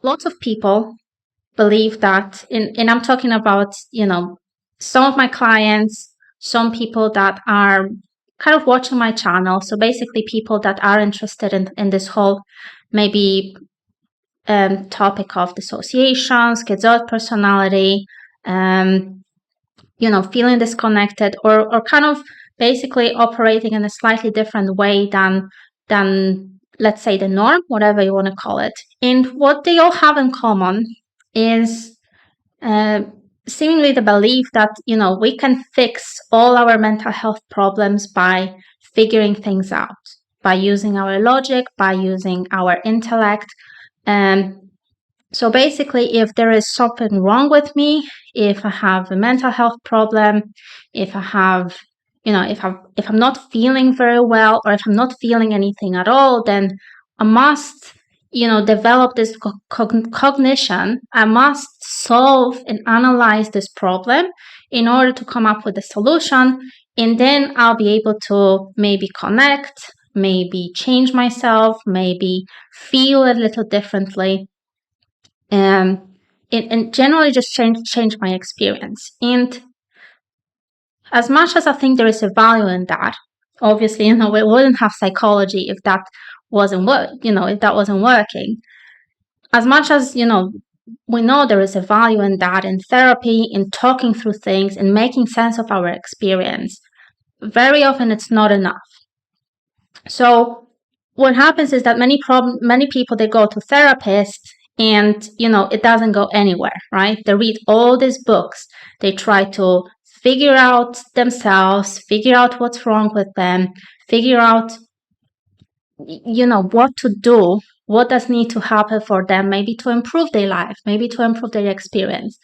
lots of people believe that, and I'm talking about, some of my clients, some people that are kind of watching my channel. So basically people that are interested in this whole maybe topic of dissociation, schizoid personality, feeling disconnected, or kind of basically operating in a slightly different way than let's say the norm, whatever you want to call it. And what they all have in common is seemingly the belief that we can fix all our mental health problems by figuring things out, by using our logic, by using our intellect. So basically, if there is something wrong with me, if I have a mental health problem, if I have, if I'm not feeling very well, or if I'm not feeling anything at all, then I must, develop this cognition. I must solve and analyze this problem in order to come up with a solution. And then I'll be able to maybe connect, maybe change myself, maybe feel a little differently. And generally just change my experience. And as much as I think there is a value in that, obviously, we wouldn't have psychology if that wasn't working. As much as, we know there is a value in that, in therapy, in talking through things, in making sense of our experience, very often it's not enough. So what happens is that many people, they go to therapists, and it doesn't go anywhere, right? They read all these books, they try to figure out themselves, figure out what's wrong with them, figure out what to do, what does need to happen for them, maybe to improve their life, maybe to improve their experience.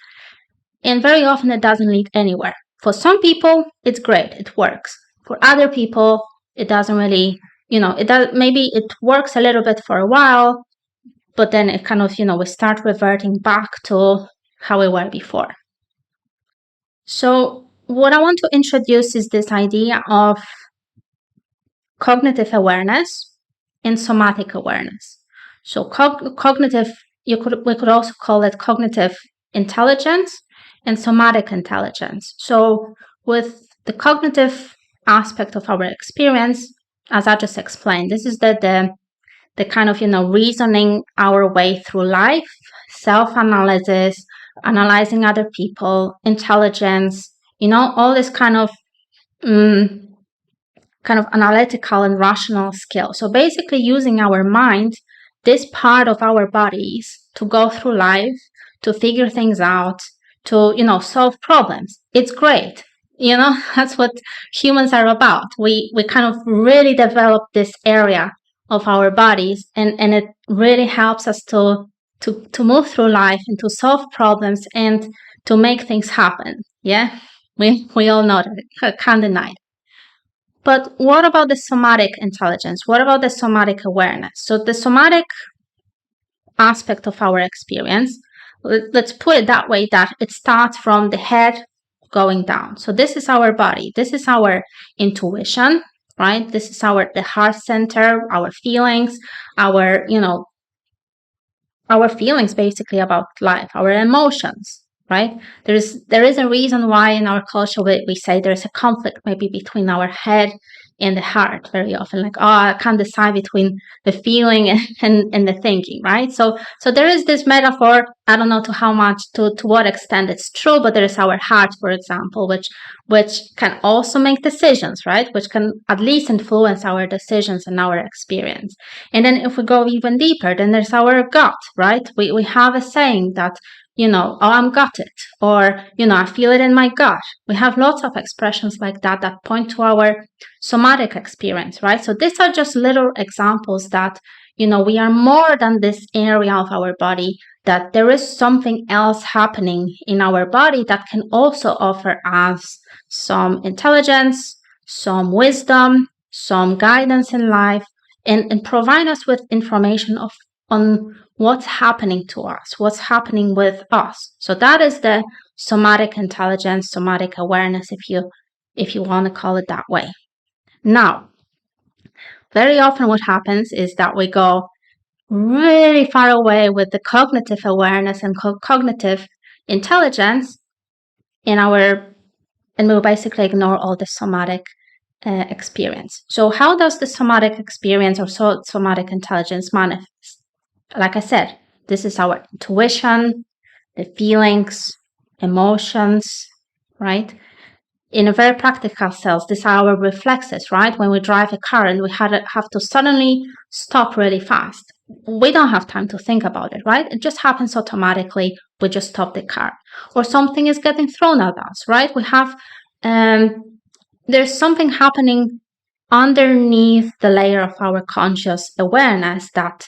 And very often it doesn't lead anywhere. For some people, it's great, it works. For other people, it doesn't really, maybe it works a little bit for a while, but then it kind of, we start reverting back to how we were before. So what I want to introduce is this idea of cognitive awareness and somatic awareness. So cognitive, we could also call it cognitive intelligence and somatic intelligence. So with the cognitive aspect of our experience, as I just explained, this is the kind of, reasoning our way through life, self-analysis, analyzing other people, intelligence, all this kind of analytical and rational skill. So basically using our mind, this part of our bodies, to go through life, to figure things out, to, solve problems. It's great. That's what humans are about. We kind of really develop this area of our bodies, and it really helps us to move through life and to solve problems and to make things happen. Yeah, we all know that. I can't deny it. But what about the somatic intelligence? What about the somatic awareness? So the somatic aspect of our experience, let's put it that way, that it starts from the head going down. So this is our body. This is our intuition, right? This is the heart center, our feelings, our feelings basically about life, our emotions, right? There is a reason why in our culture we say there's a conflict maybe between our head and the heart very often, like, I can't decide between the feeling and the thinking, right? So there is this metaphor. I don't know to what extent it's true, but there is our heart, for example, which can also make decisions, right? Which can at least influence our decisions and our experience. And then if we go even deeper, then there's our gut, right? We have a saying that, oh, I'm gutted, or, I feel it in my gut. We have lots of expressions like that point to our somatic experience, right? So these are just little examples that, we are more than this area of our body, that there is something else happening in our body that can also offer us some intelligence, some wisdom, some guidance in life, and provide us with information on what's happening to us, what's happening with us. So that is the somatic intelligence, somatic awareness, if you want to call it that way. Now, very often what happens is that we go, really far away with the cognitive awareness and cognitive intelligence and we'll basically ignore all the somatic experience. So how does the somatic experience or somatic intelligence manifest? Like I said, this is our intuition, the feelings, emotions, right? In a very practical sense, these are our reflexes, right? When we drive a car and we have to suddenly stop really fast, we don't have time to think about it, right? It just happens automatically. We just stop the car. Or something is getting thrown at us, right? We have, there's something happening underneath the layer of our conscious awareness that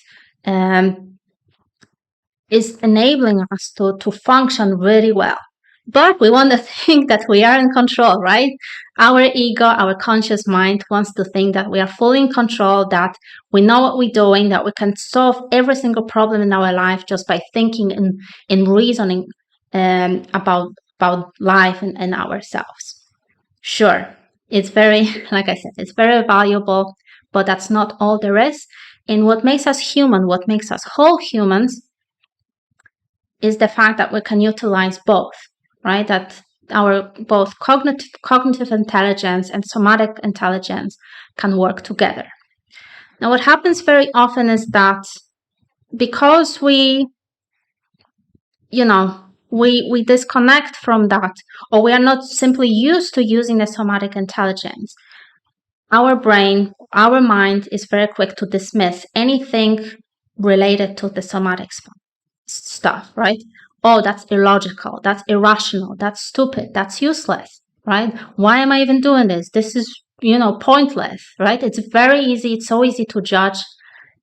is enabling us to function really well. But we want to think that we are in control, right? Our ego, our conscious mind wants to think that we are fully in control, that we know what we're doing, that we can solve every single problem in our life just by thinking and reasoning about life and ourselves. Sure, it's very, like I said, it's very valuable, but that's not all there is. And what makes us human, what makes us whole humans, is the fact that we can utilize both, right? That our both cognitive intelligence and somatic intelligence can work together. Now, what happens very often is that because we disconnect from that, or we are not simply used to using the somatic intelligence, our brain, our mind is very quick to dismiss anything related to the somatic stuff, right? Oh, that's illogical, that's irrational, that's stupid, that's useless, right? Why am I even doing this? This is, pointless, right? It's very easy, it's so easy to judge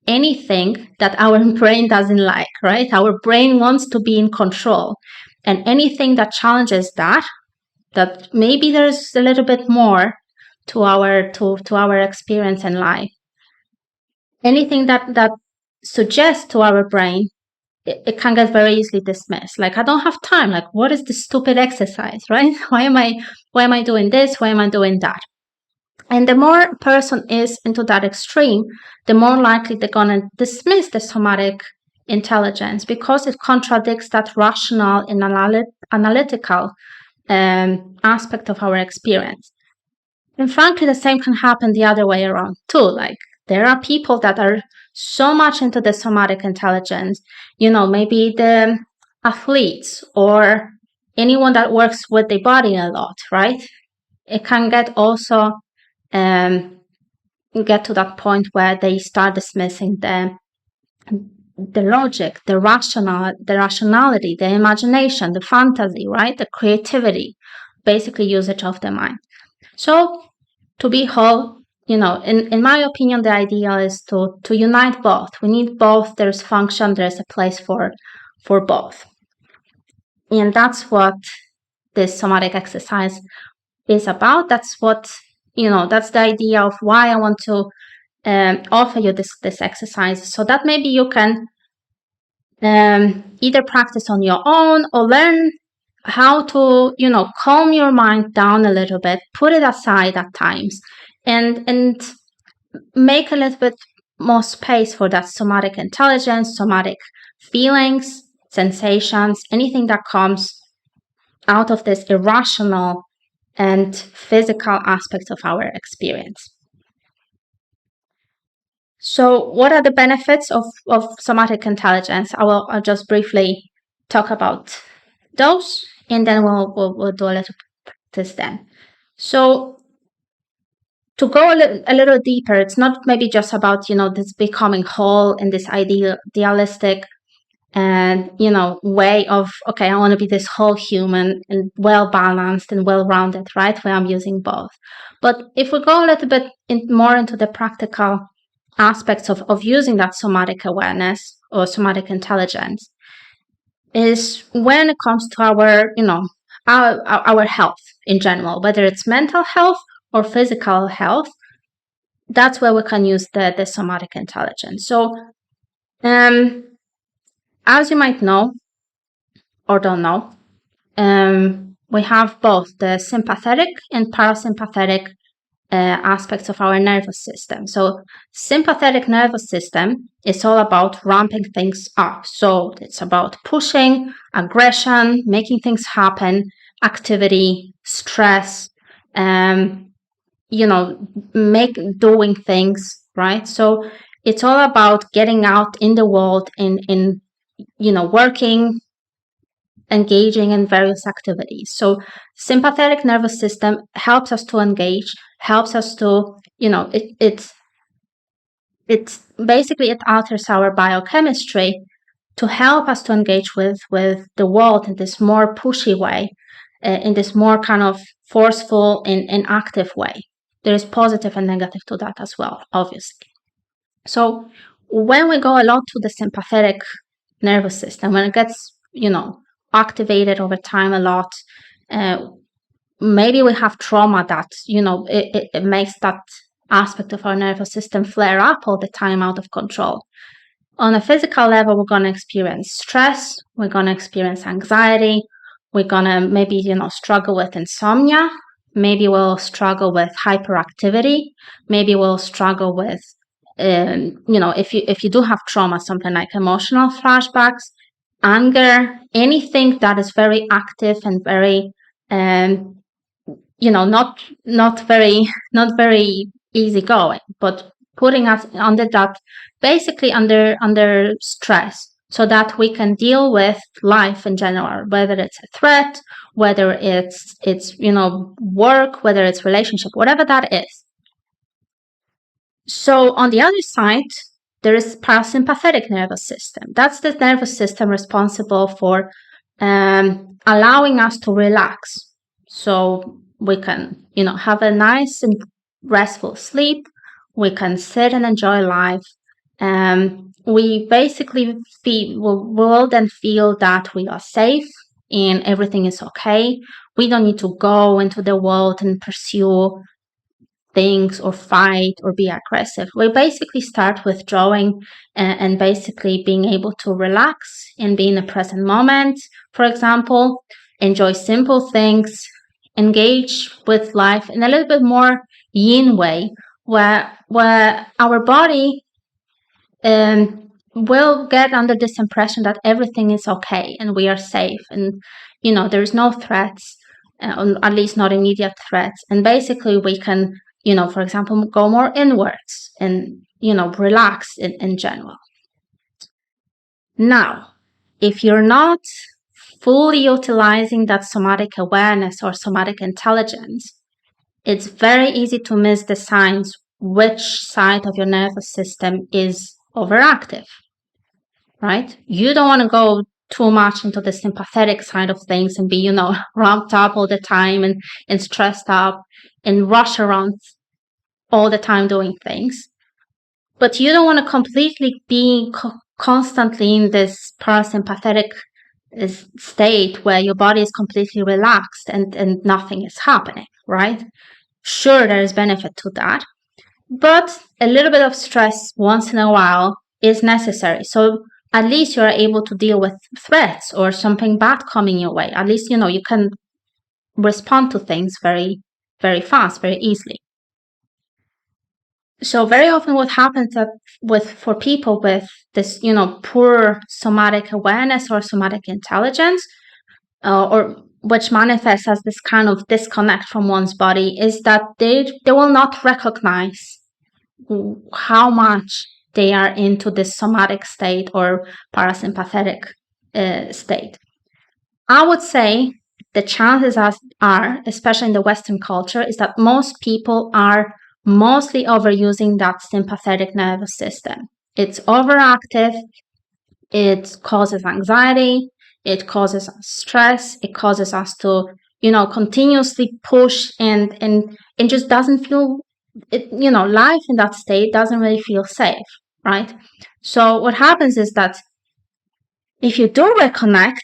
anything that our brain doesn't like, right? Our brain wants to be in control. And anything that challenges that maybe there's a little bit more to our experience in life. Anything that suggests to our brain, it can get very easily dismissed. Like, I don't have time. Like, what is this stupid exercise, right? Why am I doing this? Why am I doing that? And the more a person is into that extreme, the more likely they're going to dismiss the somatic intelligence because it contradicts that rational and analytical aspect of our experience. And frankly, the same can happen the other way around too. Like, there are people that are so much into the somatic intelligence, maybe the athletes or anyone that works with the body a lot, right? It can get also get to that point where they start dismissing the logic, the rationality, the imagination, the fantasy, right? The creativity, basically usage of the mind. So to be whole, in my opinion, the idea is to unite both. We need both. There's function, there's a place for both. And that's what this somatic exercise is about. That's what, that's the idea of why I want to offer you this exercise, so that maybe you can either practice on your own or learn how to, calm your mind down a little bit, put it aside at times, and make a little bit more space for that somatic intelligence, somatic feelings, sensations, anything that comes out of this irrational and physical aspects of our experience. So what are the benefits of somatic intelligence? I'll just briefly talk about those, and then we'll do a little practice then. So to go a little deeper, it's not maybe just about, this becoming whole and this idealistic and, way of, okay, I want to be this whole human and well-balanced and well-rounded, right? Where I'm using both. But if we go a little bit more into the practical aspects of using that somatic awareness or somatic intelligence, is when it comes to our, our health in general, whether it's mental health or physical health, that's where we can use the somatic intelligence. So, as you might know or don't know, we have both the sympathetic and parasympathetic aspects of our nervous system. So sympathetic nervous system is all about ramping things up. So it's about pushing, aggression, making things happen, activity, stress, doing things, right? So it's all about getting out in the world, in working, engaging in various activities. So sympathetic nervous system helps us to engage, helps us to, it's basically, it alters our biochemistry to help us to engage with the world in this more pushy way, in this more kind of forceful and active way. There is positive and negative to that as well, obviously. So when we go a lot to the sympathetic nervous system, when it gets, activated over time a lot, maybe we have trauma that, it makes that aspect of our nervous system flare up all the time, out of control. On a physical level, we're going to experience stress, we're going to experience anxiety, we're going to maybe, struggle with insomnia, maybe we'll struggle with hyperactivity, maybe we'll struggle with, if you do have trauma, something like emotional flashbacks, anger, anything that is very active and very, not very easygoing, but putting us under that, basically under stress, so that we can deal with life in general, whether it's a threat, whether it's work, whether it's relationship, whatever that is. So on the other side, there is parasympathetic nervous system. That's the nervous system responsible for allowing us to relax, so we can, have a nice and restful sleep. We can sit and enjoy life. We basically will then feel that we are safe and everything is okay. We don't need to go into the world and pursue things or fight or be aggressive. We basically start withdrawing and basically being able to relax and be in the present moment, for example, enjoy simple things, engage with life in a little bit more yin way, where our body will get under this impression that everything is okay and we are safe, and there's no threats, at least not immediate threats, and basically we can, for example, go more inwards and relax in general. Now, if you're not fully utilizing that somatic awareness or somatic intelligence, it's very easy to miss the signs which side of your nervous system is overactive, right? You don't want to go too much into the sympathetic side of things and be, ramped up all the time and stressed up and rush around all the time doing things. But you don't want to completely be constantly in this parasympathetic state where your body is completely relaxed and nothing is happening, right? Sure, there is benefit to that, but a little bit of stress once in a while is necessary. So at least you're able to deal with threats or something bad coming your way. At least, you can respond to things very, very fast, very easily. So very often what happens for people with this, poor somatic awareness or somatic intelligence, or which manifests as this kind of disconnect from one's body, is that they will not recognize how much they are into this somatic state or parasympathetic state. I would say the chances are, especially in the Western culture, is that most people are mostly overusing that sympathetic nervous system. It's overactive, it causes anxiety, it causes us stress, it causes us to, continuously push and just doesn't feel, life in that state doesn't really feel safe, right? So what happens is that if you do reconnect,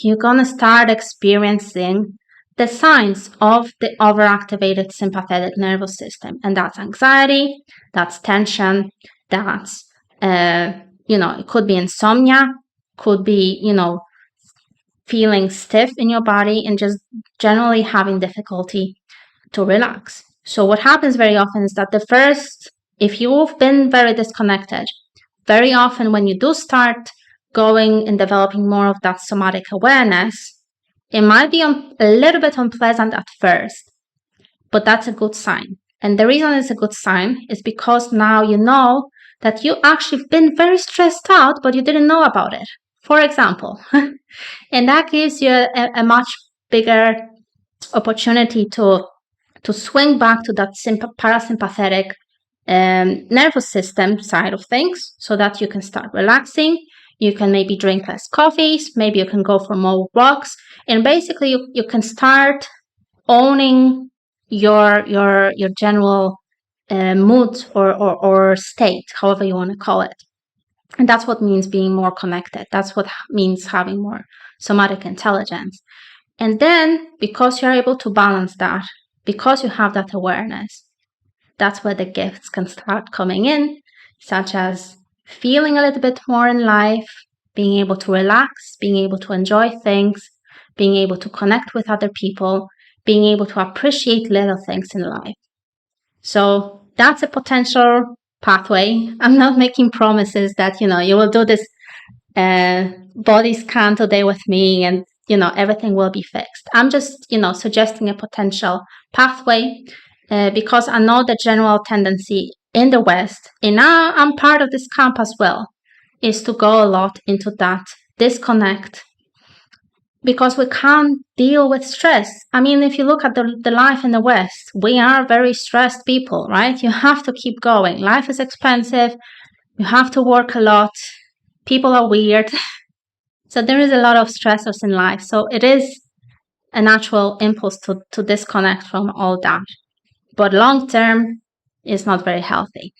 you're going to start experiencing the signs of the overactivated sympathetic nervous system. And that's anxiety, that's tension, that's, it could be insomnia, could be, feeling stiff in your body and just generally having difficulty to relax. So what happens very often is that if you've been very disconnected, very often when you do start going and developing more of that somatic awareness, it might be a little bit unpleasant at first, but that's a good sign. And the reason it's a good sign is because now you know that you actually been very stressed out, but you didn't know about it. For example, and that gives you a much bigger opportunity to swing back to that parasympathetic nervous system side of things, so that you can start relaxing. You can maybe drink less coffees, maybe you can go for more walks, and basically you can start owning your general mood or state, however you want to call it. And that's what means being more connected. That's what means having more somatic intelligence. And then, because you're able to balance that, because you have that awareness, that's where the gifts can start coming in, such as feeling a little bit more in life, being able to relax, being able to enjoy things, being able to connect with other people, being able to appreciate little things in life. So that's a potential pathway. I'm not making promises that, you will do this body scan today with me and, everything will be fixed. I'm just, suggesting a potential pathway because I know the general tendency in the West, and I'm part of this camp as well, is to go a lot into that disconnect because we can't deal with stress. I mean, if you look at the life in the West, we are very stressed people, right? You have to keep going. Life is expensive. You have to work a lot. People are weird. So there is a lot of stressors in life. So it is a natural impulse to disconnect from all that. But long term, it's not very healthy.